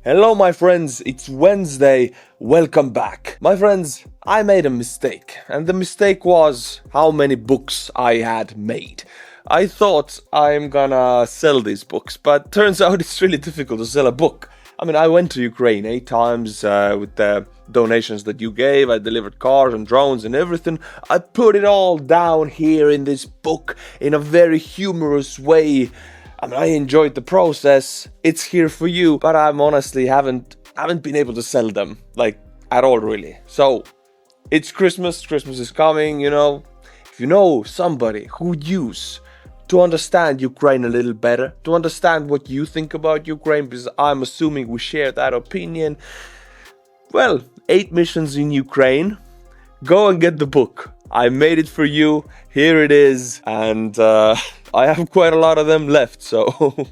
Hello my friends, it's Wednesday, welcome back. My friends, I made a mistake, and the mistake was how many books I had made. I thought I'm gonna sell these books, but turns out it's really difficult to sell a book. I mean, I went to Ukraine 8 times with the donations that you gave. I delivered cars and drones and everything. I put it all down here in this book in a very humorous way. I mean, I enjoyed the process. It's here for you, but I'm honestly haven't been able to sell them, like, at all really. So, it's Christmas. Christmas is coming, you know. If you know somebody who would use to understand Ukraine a little better, to understand what you think about Ukraine, because I'm assuming we share that opinion. Well, 8 missions in Ukraine. Go and get the book. I made it for you. Here it is. And I have quite a lot of them left, so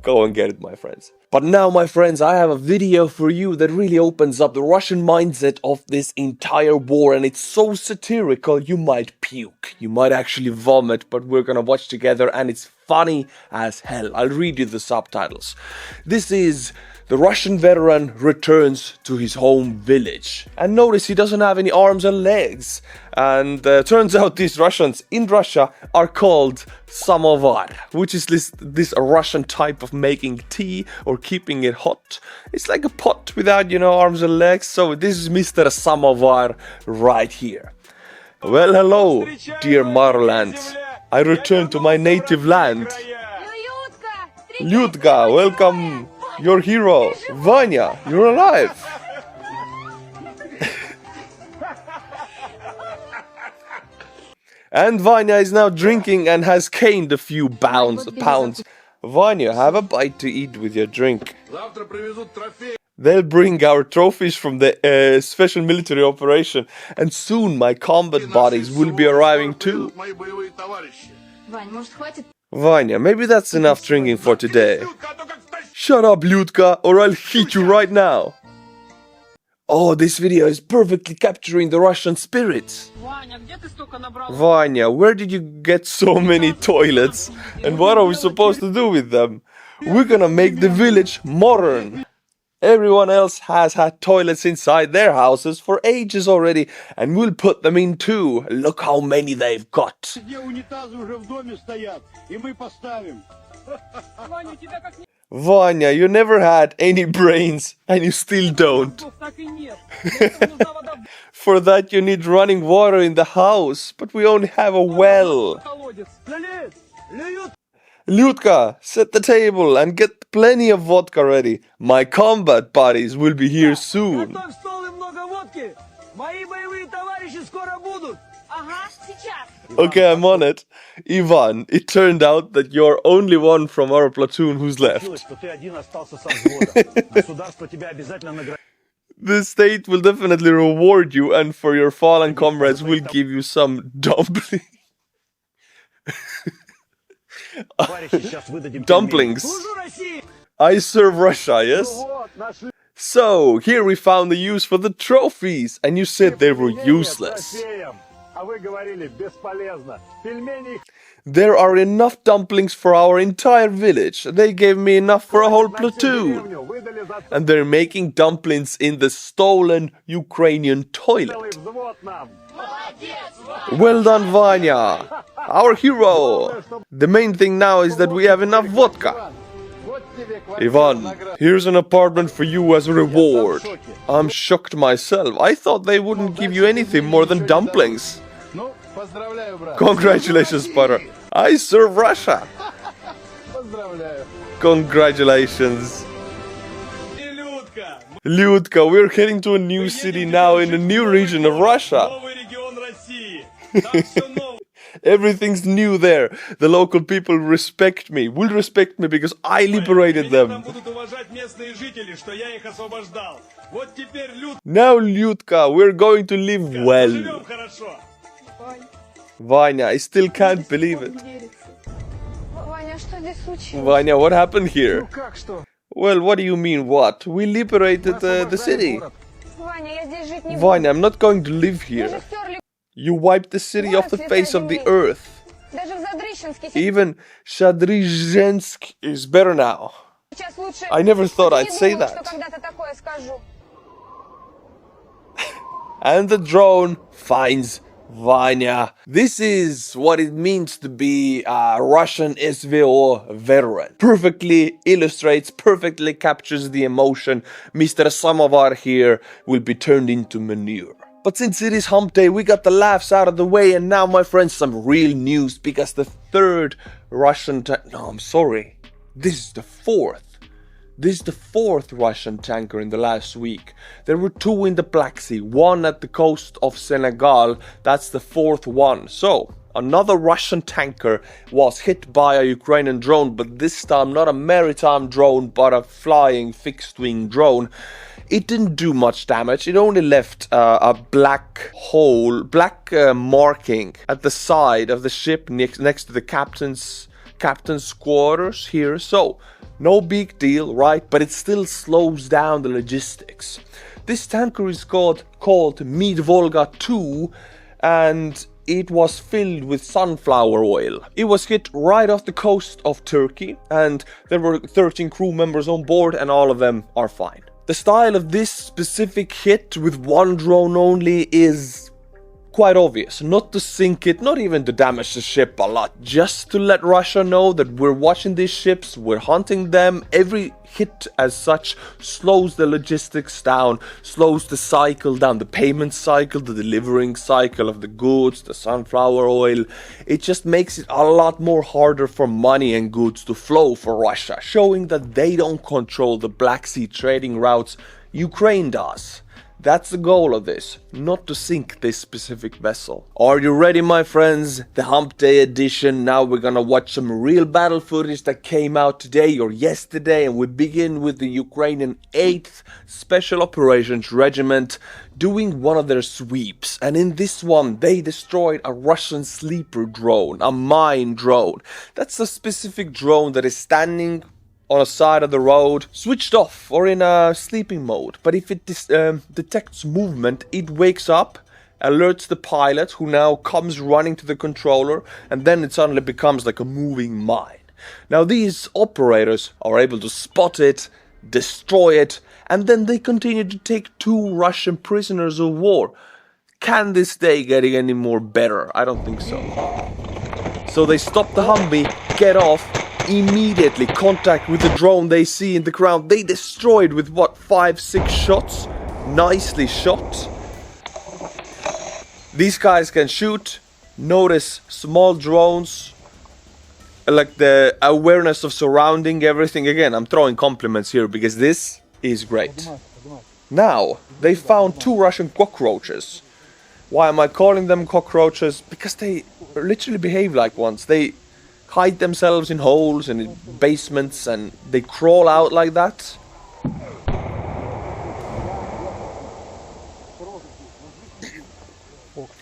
go and get it, my friends. But now, my friends, I have a video for you that really opens up the Russian mindset of this entire war, and it's so satirical you might puke. You might actually vomit, but we're gonna watch together, and it's funny as hell. I'll read you the subtitles. This is the Russian veteran returns to his home village. And notice he doesn't have any arms and legs. And turns out these Russians in Russia are called samovar, which is this Russian type of making tea or keeping it hot. It's like a pot without, you know, arms and legs. So this is Mr. Samovar right here. Well, hello, dear motherland. I return to my native land. Lyudka, welcome. Your hero, Vanya, you're alive. And Vanya is now drinking and has gained a few pounds. Vanya, have a bite to eat with your drink. They'll bring our trophies from the special military operation, and soon my combat bodies will be arriving too. Vanya, maybe that's enough drinking for today. Shut up, Lyudka, or I'll hit you right now. Oh, this video is perfectly capturing the Russian spirit. Vanya, where did you get so many toilets? And what are we supposed to do with them? We're gonna make the village modern. Everyone else has had toilets inside their houses for ages already, and we'll put them in too. Look how many they've got. Vanya, you never had any brains, and you still don't. For that you need running water in the house, but we only have a well. Lyudka, set the table and get plenty of vodka ready. My combat buddies will be here soon. Okay, I'm on it. Ivan, it turned out that you're only one from our platoon who's left. The state will definitely reward you, and for your fallen comrades will give you some dumplings. Dumplings. I serve Russia, yes? So, here we found the use for the trophies, and you said they were useless. There are enough dumplings for our entire village. They gave me enough for a whole platoon. And they're making dumplings in the stolen Ukrainian toilet. Well done, Vanya, our hero. The main thing now is that we have enough vodka. Ivan, here's an apartment for you as a reward. I'm shocked myself. I thought they wouldn't give you anything more than dumplings. Congratulations, Butter. I serve Russia. Congratulations. Lyudka, we're heading to a new city now in a new region of Russia. Everything's new there. The local people respect me, will respect me because I liberated them. Now, Lyudka, we're going to live well. Vanya, I still can't believe it. Vanya, what happened here? Well, what do you mean, what? We liberated the city. Vanya, I'm not going to live here. You wiped the city off the face of the earth. Even Shadrizhensk is better now. I never thought I'd say that. And the drone finds Vanya. This is what it means to be a Russian SVO veteran. Perfectly illustrates, perfectly captures the emotion. Mr. Samovar here will be turned into manure. But since it is hump day, we got the laughs out of the way, and now, my friends, some real news, because the third Russian no, I'm sorry. This is the fourth. This is the fourth Russian tanker in the last week. There were two in the Black Sea, one at the coast of Senegal. That's the fourth one. So, another Russian tanker was hit by a Ukrainian drone, but this time not a maritime drone, but a flying fixed-wing drone. It didn't do much damage. It only left a black hole, marking at the side of the ship next to the captain's quarters here. So, no big deal, right? But it still slows down the logistics. This tanker is called Mid Volga 2, and it was filled with sunflower oil. It was hit right off the coast of Turkey, and there were 13 crew members on board, and all of them are fine. The style of this specific hit with one drone only is quite obvious. Not to sink it, not even to damage the ship a lot, just to let Russia know that we're watching these ships, we're hunting them. Every hit as such slows the logistics down, slows the cycle down, the payment cycle, the delivering cycle of the goods, the sunflower oil. It just makes it a lot more harder for money and goods to flow for Russia, showing that they don't control the Black Sea trading routes. Ukraine does. That's the goal of this, not to sink this specific vessel. Are you ready, my friends? The Hump Day edition. Now we're gonna watch some real battle footage that came out today or yesterday, and we begin with the Ukrainian 8th Special Operations Regiment doing one of their sweeps. And in this one, they destroyed a Russian sleeper drone, a mine drone. That's a specific drone that is standing on a side of the road, switched off or in a sleeping mode. But if it detects movement, it wakes up, alerts the pilot, who now comes running to the controller, and then it suddenly becomes like a moving mine. Now these operators are able to spot it, destroy it, and then they continue to take 2 Russian prisoners of war. Can this day get any more better? I don't think so. So they stop the Humvee, get off, immediately contact with the drone they see in the ground. They destroyed with what, 5-6 shots? Nicely shot. These guys can shoot. Notice small drones, like the awareness of surrounding everything. Again, I'm throwing compliments here because this is great. Now, they found 2 Russian cockroaches. Why am I calling them cockroaches? Because they literally behave like ones. They hide themselves in holes and in basements, and they crawl out like that.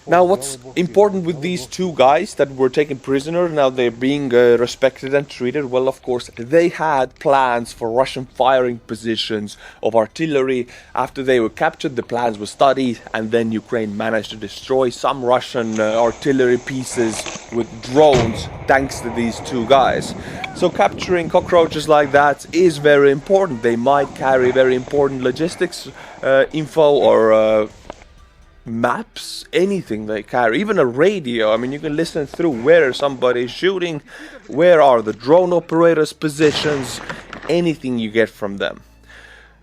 Now, what's important with these 2 guys that were taken prisoner, now they're being respected and treated well, of course, they had plans for Russian firing positions of artillery. After they were captured, the plans were studied, and then Ukraine managed to destroy some Russian artillery pieces with drones, thanks to these 2 guys. So capturing cockroaches like that is very important. They might carry very important logistics info or maps, anything they carry, even a radio. I mean, you can listen through where somebody is shooting, where are the drone operators' positions, anything you get from them.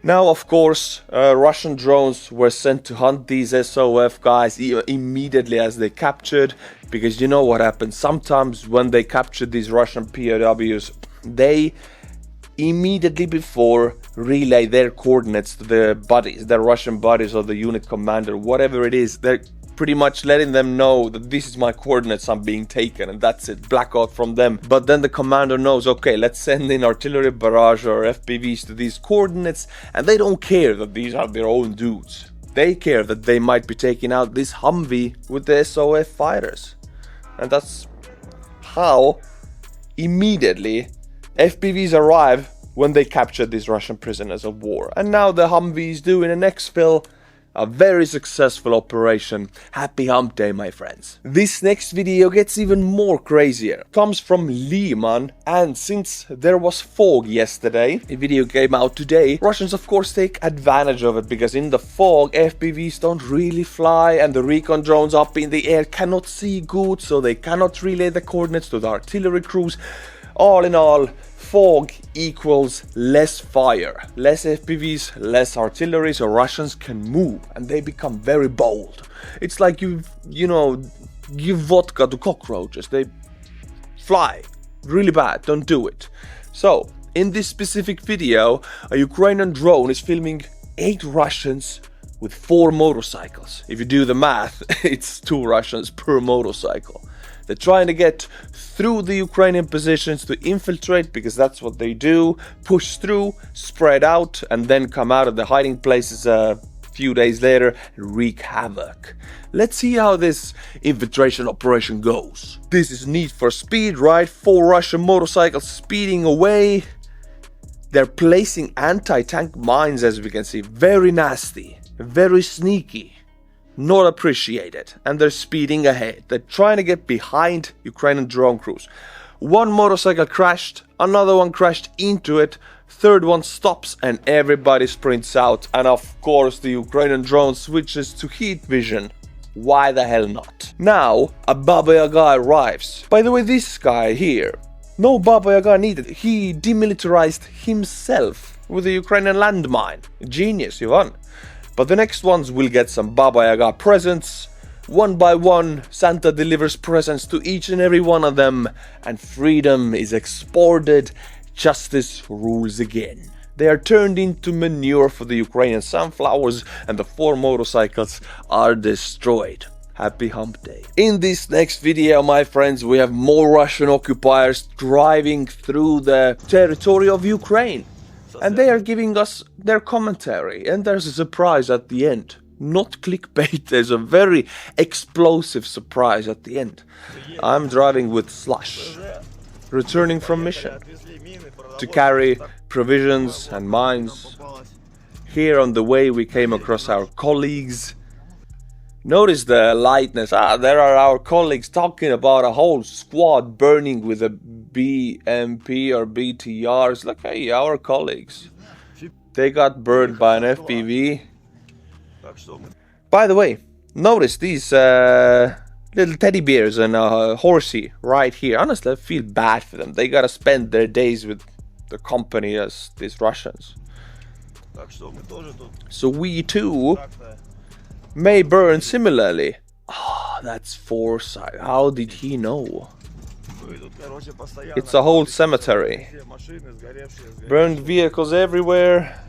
Now, of course, Russian drones were sent to hunt these SOF guys immediately as they captured, because you know what happens. Sometimes when they capture these Russian POWs, they immediately before relay their coordinates to the buddies, their Russian buddies or the unit commander, whatever it is. They're pretty much letting them know that this is my coordinates, I'm being taken, and that's it, blackout from them. But then the commander knows, okay, let's send in artillery barrage or FPVs to these coordinates, and they don't care that these are their own dudes. They care that they might be taking out this Humvee with the SOF fighters. And that's how immediately FPVs arrive when they capture these Russian prisoners of war. And now the Humvee is doing an exfil, A very successful operation. Happy hump day, my friends. This next video gets even more crazier. Comes from Lehman, and since there was fog yesterday, a video came out today, Russians of course take advantage of it, because in the fog FPVs don't really fly and the recon drones up in the air cannot see good, so they cannot relay the coordinates to the artillery crews. All in all, fog equals less fire, less FPVs, less artillery, so Russians can move and they become very bold. It's like give vodka to cockroaches, they fly really bad, don't do it. So, in this specific video, a Ukrainian drone is filming 8 Russians with 4 motorcycles. If you do the math, it's 2 Russians per motorcycle. They're trying to get through the Ukrainian positions to infiltrate, because that's what they do, push through, spread out, and then come out of the hiding places a few days later and wreak havoc. Let's see how this infiltration operation goes. This is Need for Speed, right? 4 Russian motorcycles speeding away. They're placing anti-tank mines, as we can see. Very nasty, very sneaky. Not appreciated, and they're speeding ahead. They're trying to get behind Ukrainian drone crews. 1 motorcycle crashed, another one crashed into it, 3rd one stops, and everybody sprints out. And of course the Ukrainian drone switches to heat vision. Why the hell not? Now a Baba Yaga arrives. By the way, this guy here, no Baba Yaga needed. He demilitarized himself with a Ukrainian landmine. Genius, Ivan. But the next ones will get some Baba Yaga presents. One by one, Santa delivers presents to each and every one of them, and freedom is exported. Justice rules again. They are turned into manure for the Ukrainian sunflowers, and the 4 motorcycles are destroyed. Happy hump day. In this next video, my friends, we have more Russian occupiers driving through the territory of Ukraine. And they are giving us their commentary, and there's a surprise at the end. Not clickbait, there's a very explosive surprise at the end. I'm driving with Slush, returning from mission to carry provisions and mines. Here on the way we came across our colleagues. Notice the lightness. There are our colleagues talking about a whole squad burning with a BMP or BTRs. Look, hey, our colleagues. They got burned by an FPV. By the way, notice these little teddy bears and a horsey right here. Honestly, I feel bad for them. They gotta spend their days with the company as these Russians. So we too may burn similarly. That's foresight. How did he know? It's a whole cemetery. Burned vehicles everywhere.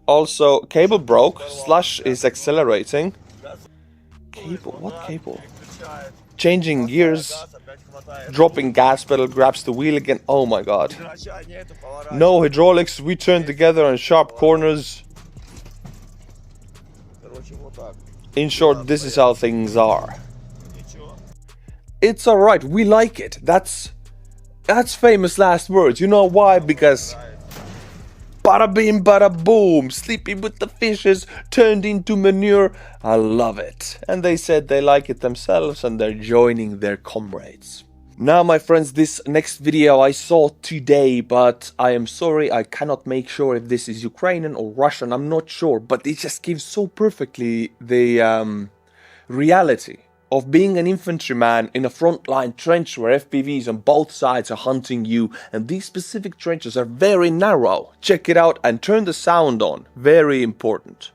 Also, cable broke. Slush is accelerating. Cable? What cable? Changing gears. Dropping gas pedal, grabs the wheel again. Oh my god. No hydraulics. We turn together on sharp corners. In short, this is how things are. It's alright, we like it. That's famous last words. You know why? Because bada bing, bada boom, sleeping with the fishes turned into manure. I love it. And they said they like it themselves and they're joining their comrades. Now, my friends, this next video I saw today, but I am sorry, I cannot make sure if this is Ukrainian or Russian, I'm not sure, but it just gives so perfectly the reality of being an infantryman in a frontline trench where FPVs on both sides are hunting you, and these specific trenches are very narrow. Check it out and turn the sound on, very important.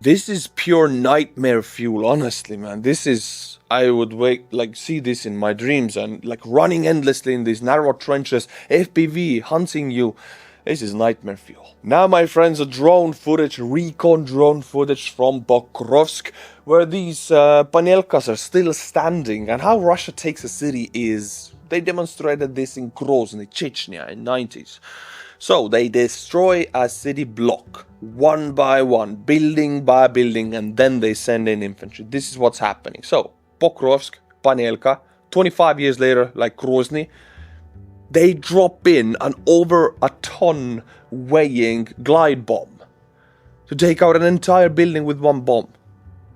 This is pure nightmare fuel, honestly, man. This is... I would see this in my dreams, and running endlessly in these narrow trenches, FPV hunting you. This is nightmare fuel. Now, my friends, a drone footage, recon drone footage from Pokrovsk, where these panelkas are still standing, and how Russia takes a city is... They demonstrated this in Grozny, Chechnya in 90s. So they destroy a city block, one by one, building by building, and then they send in infantry. This is what's happening. So, Pokrovsk, Panelka, 25 years later, like Grozny, they drop in an over a ton weighing glide bomb to take out an entire building with one bomb.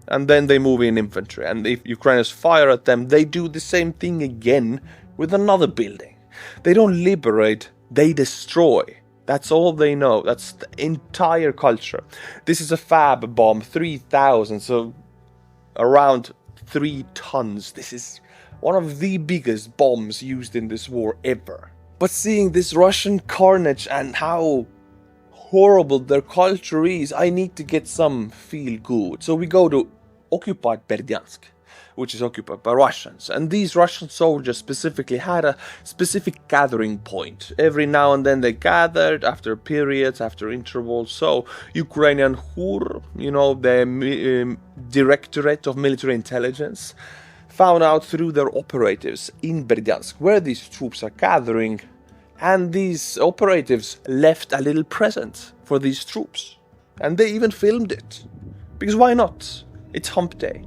And then they move in infantry. And if Ukrainians fire at them, they do the same thing again with another building. They don't liberate, they destroy. That's all they know. That's the entire culture. This is a fab bomb, 3,000, so around 3 tons. This is one of the biggest bombs used in this war ever. But seeing this Russian carnage and how horrible their culture is, I need to get some feel good. So we go to occupied Berdyansk, which is occupied by Russians. And these Russian soldiers specifically had a specific gathering point. Every now and then they gathered after periods, after intervals. So Ukrainian HUR, the Directorate of Military Intelligence, found out through their operatives in Berdyansk where these troops are gathering. And these operatives left a little present for these troops. And they even filmed it. Because why not? It's hump day.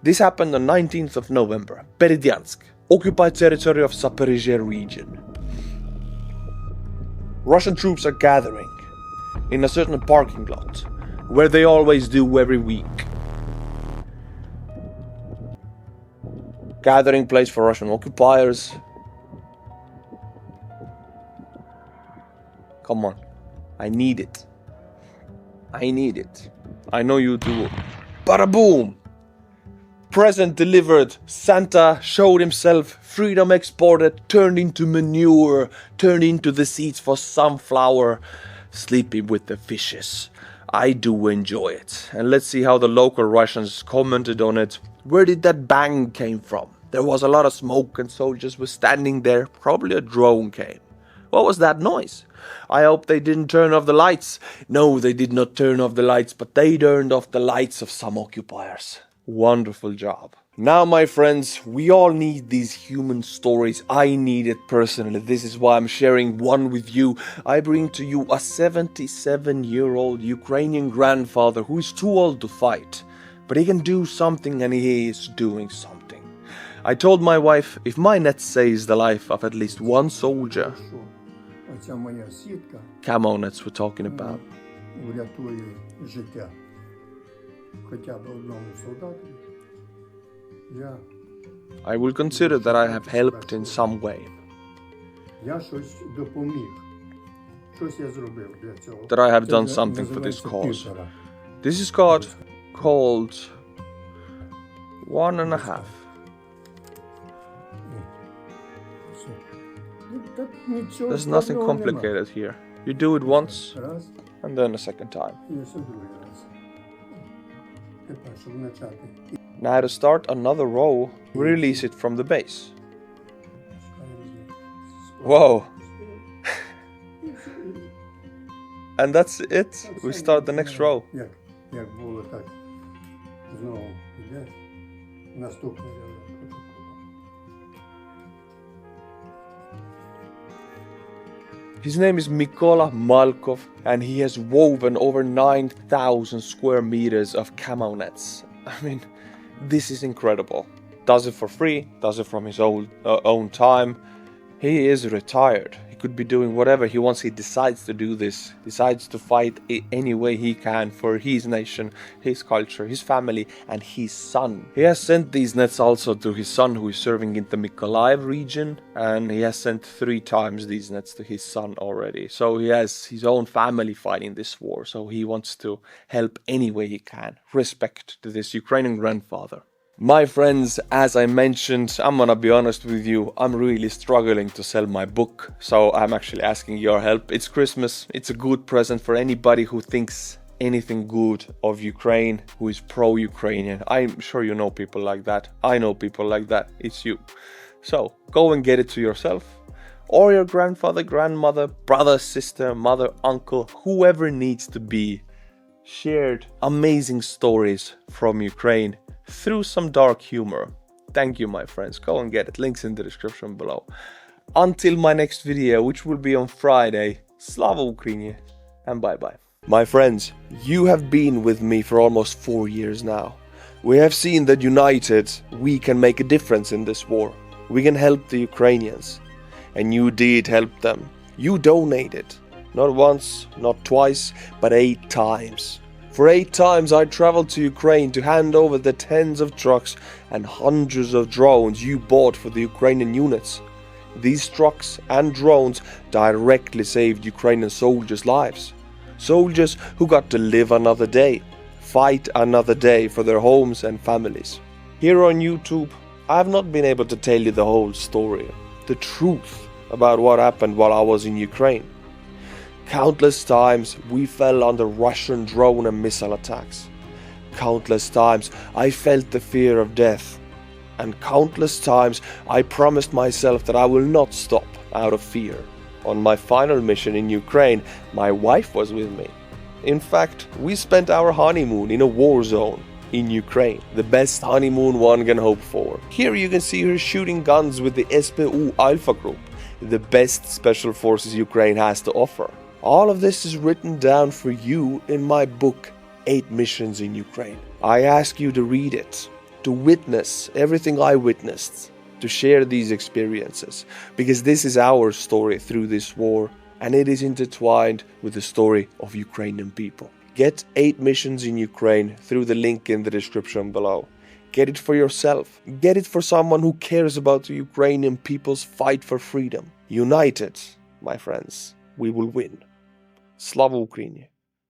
This happened on 19th of November. Berdyansk, occupied territory of Zaporizhia region. Russian troops are gathering in a certain parking lot, where they always do every week. Gathering place for Russian occupiers. Come on, I need it. I need it. I know you do. Bada boom! Present delivered. Santa showed himself. Freedom exported. Turned into manure. Turned into the seeds for sunflower. Sleeping with the fishes. I do enjoy it. And let's see how the local Russians commented on it. Where did that bang came from? There was a lot of smoke and soldiers were standing there. Probably a drone came. What was that noise? I hope they didn't turn off the lights. No, they did not turn off the lights, but they turned off the lights of some occupiers. Wonderful job. Now, my friends, we all need these human stories. I need it personally. This is why I'm sharing one with you. I bring to you a 77-year-old Ukrainian grandfather who is too old to fight, but he can do something, and he is doing something. I told my wife, if my net saves the life of at least one soldier, camo nets we're talking about, I will consider that I have helped in some way. That I have done something for this cause. This is called 1.5. There's nothing complicated here. You do it once, and then a second time. Now to start another row, release it from the base. Whoa! And that's it. We start the next row. His name is Mykola Malkov, and he has woven over 9,000 square meters of camo nets. I mean, this is incredible. Does it for free, does it from his own time. He is retired. He could be doing whatever he wants. He decides to do this, decides to fight any way he can for his nation, his culture, his family, and his son. He has sent these nets also to his son, who is serving in the Mykolaiv region, and he has sent 3 times these nets to his son already. So he has his own family fighting this war, so he wants to help any way he can. Respect to this Ukrainian grandfather. My friends, as I mentioned, I'm gonna be honest with you, I'm really struggling to sell my book, so I'm actually asking your help. It's Christmas, it's a good present for anybody who thinks anything good of Ukraine, who is pro-Ukrainian. I'm sure you know people like that. I know people like that. It's you. So, go and get it to yourself, or your grandfather, grandmother, brother, sister, mother, uncle, whoever needs to be shared amazing stories from Ukraine through some dark humor. Thank you, my friends. Go and get it. Links in the description below. Until my next video, which will be on Friday, Slava Ukraini, and bye-bye. My friends, you have been with me for almost 4 years now. We have seen that united, we can make a difference in this war. We can help the Ukrainians. And you did help them. You donated. Not once, not twice, but 8 times. For 8 times I traveled to Ukraine to hand over the tens of trucks and hundreds of drones you bought for the Ukrainian units. These trucks and drones directly saved Ukrainian soldiers' lives. Soldiers who got to live another day, fight another day for their homes and families. Here on YouTube, I have not been able to tell you the whole story, the truth about what happened while I was in Ukraine. Countless times we fell under Russian drone and missile attacks. Countless times I felt the fear of death. And countless times I promised myself that I will not stop out of fear. On my final mission in Ukraine, my wife was with me. In fact, we spent our honeymoon in a war zone in Ukraine, the best honeymoon one can hope for. Here you can see her shooting guns with the SPU Alpha Group, the best special forces Ukraine has to offer. All of this is written down for you in my book, 8 Missions in Ukraine. I ask you to read it, to witness everything I witnessed, to share these experiences, because this is our story through this war, and it is intertwined with the story of Ukrainian people. Get 8 Missions in Ukraine through the link in the description below. Get it for yourself. Get it for someone who cares about the Ukrainian people's fight for freedom. United, my friends, we will win. Slava Ukraini.